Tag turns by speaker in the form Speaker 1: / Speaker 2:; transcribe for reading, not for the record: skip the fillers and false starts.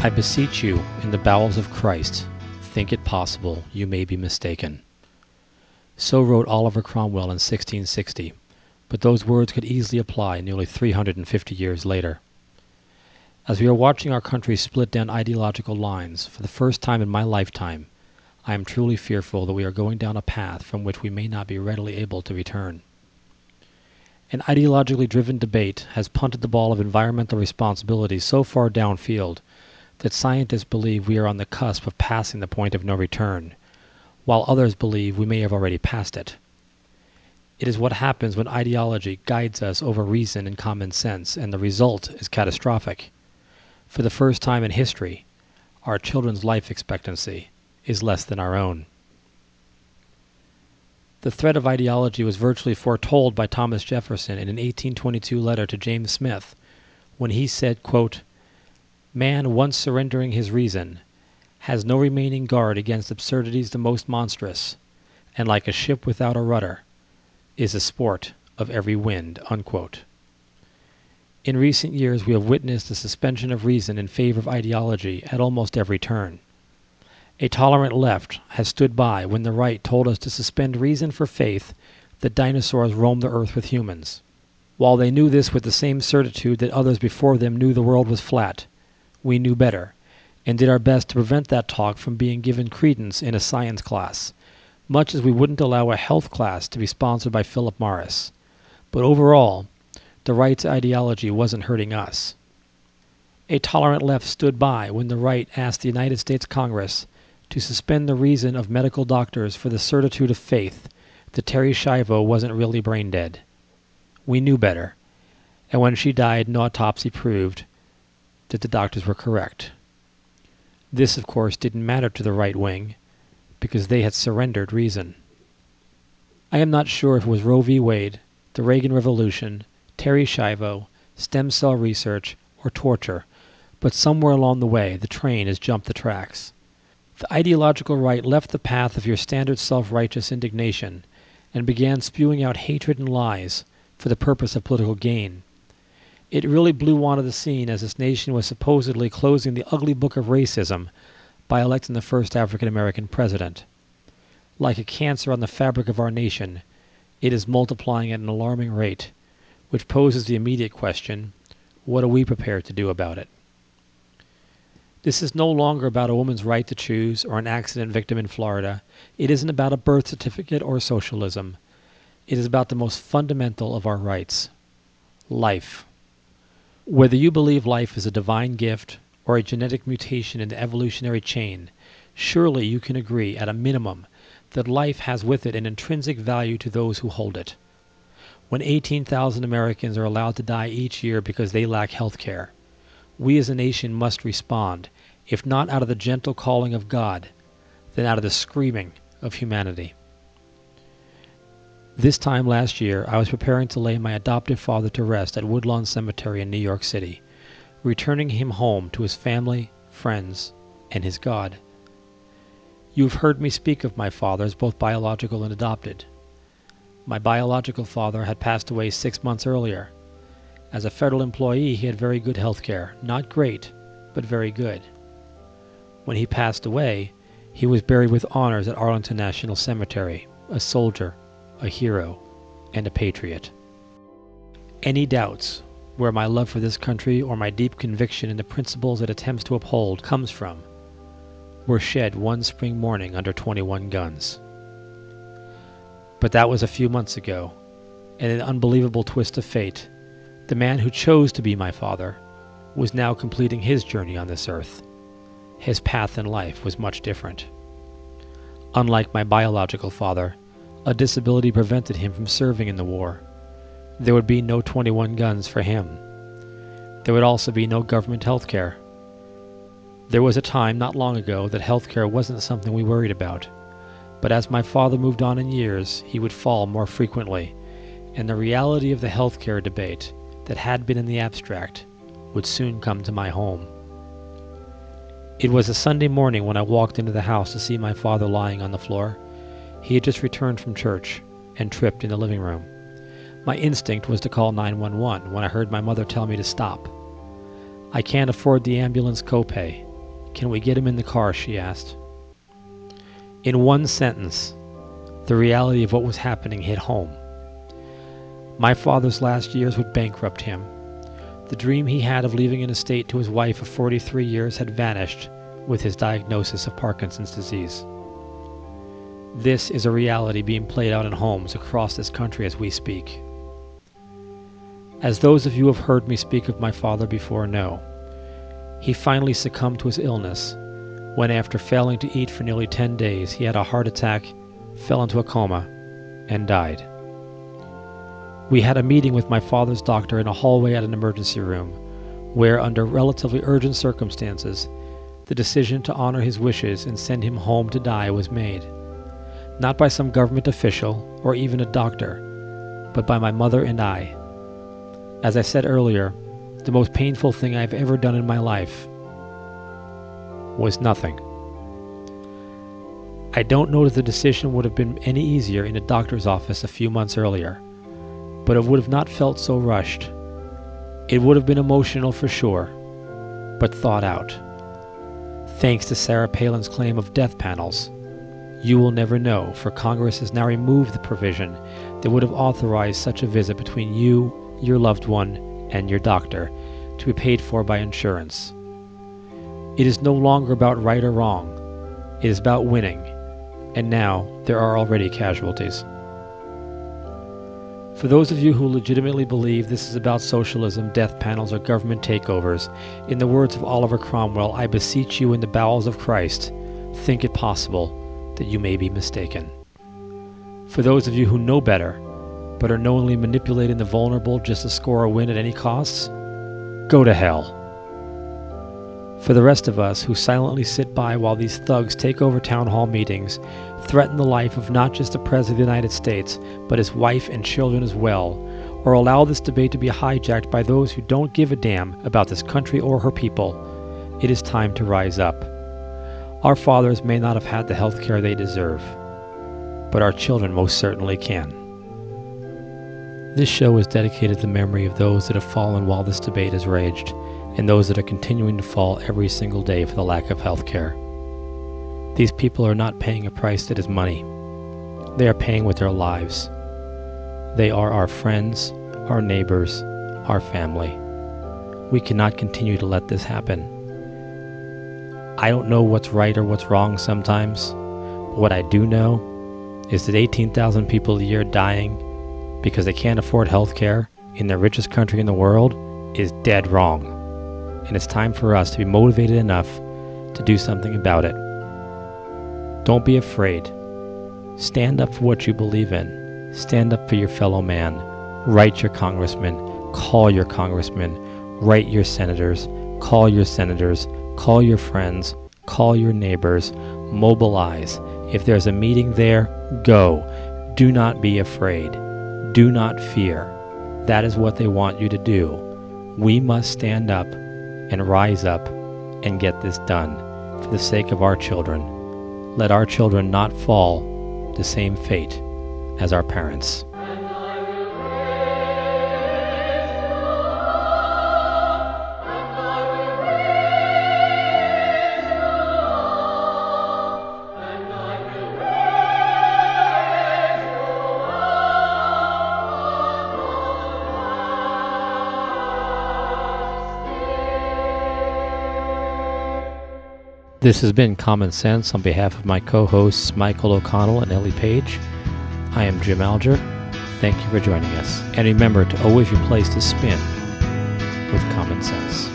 Speaker 1: I beseech you, in the bowels of Christ, think it possible you may be mistaken. So wrote Oliver Cromwell in 1660, but those words could easily apply nearly 350 years later. As we are watching our country split down ideological lines for the first time in my lifetime, I am truly fearful that we are going down a path from which we may not be readily able to return. An ideologically driven debate has punted the ball of environmental responsibility so far downfield that scientists believe we are on the cusp of passing the point of no return, while others believe we may have already passed it. It is what happens when ideology guides us over reason and common sense, and the result is catastrophic. For the first time in history, our children's life expectancy is less than our own. The threat of ideology was virtually foretold by Thomas Jefferson in an 1822 letter to James Smith, when he said, quote, "Man, once surrendering his reason, has no remaining guard against absurdities the most monstrous, and like a ship without a rudder, is the sport of every wind." Unquote. In recent years, we have witnessed the suspension of reason in favor of ideology at almost every turn. A tolerant left has stood by when the right told us to suspend reason for faith that dinosaurs roamed the earth with humans. While they knew this with the same certitude that others before them knew the world was flat, we knew better, and did our best to prevent that talk from being given credence in a science class, much as we wouldn't allow a health class to be sponsored by Philip Morris. But overall, the right's ideology wasn't hurting us. A tolerant left stood by when the right asked the United States Congress to suspend the reason of medical doctors for the certitude of faith that Terry Schiavo wasn't really brain dead. We knew better, and when she died, no autopsy proved that the doctors were correct. This, of course, didn't matter to the right wing, because they had surrendered reason. I am not sure if it was Roe v. Wade, the Reagan Revolution, Terry Schiavo, stem cell research, or torture, but somewhere along the way the train has jumped the tracks. The ideological right left the path of your standard self-righteous indignation and began spewing out hatred and lies for the purpose of political gain. It really blew onto the scene as this nation was supposedly closing the ugly book of racism by electing the first African-American president. Like a cancer on the fabric of our nation, it is multiplying at an alarming rate, which poses the immediate question, what are we prepared to do about it? This is no longer about a woman's right to choose or an accident victim in Florida. It isn't about a birth certificate or socialism. It is about the most fundamental of our rights, life. Whether you believe life is a divine gift or a genetic mutation in the evolutionary chain, surely you can agree at a minimum that life has with it an intrinsic value to those who hold it. When 18,000 Americans are allowed to die each year because they lack health care, we as a nation must respond, if not out of the gentle calling of God, then out of the screaming of humanity. This time last year, I was preparing to lay my adoptive father to rest at Woodlawn Cemetery in New York City, returning him home to his family, friends, and his God. You have heard me speak of my father as both biological and adopted. My biological father had passed away 6 months earlier. As a federal employee, he had very good health care. Not great, but very good. When he passed away, he was buried with honors at Arlington National Cemetery, a soldier, a hero, and a patriot. Any doubts where my love for this country or my deep conviction in the principles it attempts to uphold comes from were shed one spring morning under 21 guns. But that was a few months ago, and an unbelievable twist of fate, the man who chose to be my father was now completing his journey on this earth. His path in life was much different. Unlike my biological father, a disability prevented him from serving in the war. There would be no 21 guns for him. There would also be no government health care. There was a time not long ago that health care wasn't something we worried about, but as my father moved on in years, he would fall more frequently, and the reality of the health care debate that had been in the abstract would soon come to my home. It was a Sunday morning when I walked into the house to see my father lying on the floor. He had just returned from church and tripped in the living room. My instinct was to call 911 when I heard my mother tell me to stop. I can't afford the ambulance copay, "Can we get him in the car?" she asked. In one sentence, the reality of what was happening hit home. My father's last years would bankrupt him. The dream he had of leaving an estate to his wife of 43 years had vanished with his diagnosis of Parkinson's disease. This is a reality being played out in homes across this country as we speak. As those of you who have heard me speak of my father before know, he finally succumbed to his illness when, after failing to eat for nearly 10 days, he had a heart attack, fell into a coma, and died. We had a meeting with my father's doctor in a hallway at an emergency room, where, under relatively urgent circumstances, the decision to honor his wishes and send him home to die was made. Not by some government official or even a doctor, but by my mother and I. As I said earlier, the most painful thing I've ever done in my life was nothing. I don't know that the decision would have been any easier in a doctor's office a few months earlier, but it would have not felt so rushed. It would have been emotional for sure, but thought out. Thanks to Sarah Palin's claim of death panels, you will never know, for Congress has now removed the provision that would have authorized such a visit between you, your loved one, and your doctor to be paid for by insurance. It is no longer about right or wrong. It is about winning, and now there are already casualties. For those of you who legitimately believe this is about socialism, death panels, or government takeovers, in the words of Oliver Cromwell, I beseech you in the bowels of Christ, think it possible that you may be mistaken. For those of you who know better, but are knowingly manipulating the vulnerable just to score a win at any costs, go to hell. For the rest of us who silently sit by while these thugs take over town hall meetings, threaten the life of not just the President of the United States, but his wife and children as well, or allow this debate to be hijacked by those who don't give a damn about this country or her people, it is time to rise up. Our fathers may not have had the health care they deserve, but our children most certainly can. This show is dedicated to the memory of those that have fallen while this debate has raged, and those that are continuing to fall every single day for the lack of health care. These people are not paying a price that is money. They are paying with their lives. They are our friends, our neighbors, our family. We cannot continue to let this happen. I don't know what's right or what's wrong sometimes, but what I do know is that 18,000 people a year dying because they can't afford health care in the richest country in the world is dead wrong. And it's time for us to be motivated enough to do something about it. Don't be afraid. Stand up for what you believe in. Stand up for your fellow man. Write your congressman. Call your congressman. Write your senators. Call your senators. Call your friends. Call your neighbors. Mobilize. If there's a meeting there, go. Do not be afraid. Do not fear. That is what they want you to do. We must stand up and rise up and get this done for the sake of our children. Let our children not fall the same fate as our parents. This has been Common Sense on behalf of my co-hosts Michael O'Connell and Ellie Page. I am Jim Alger. Thank you for joining us. And remember to always replace the spin with common sense.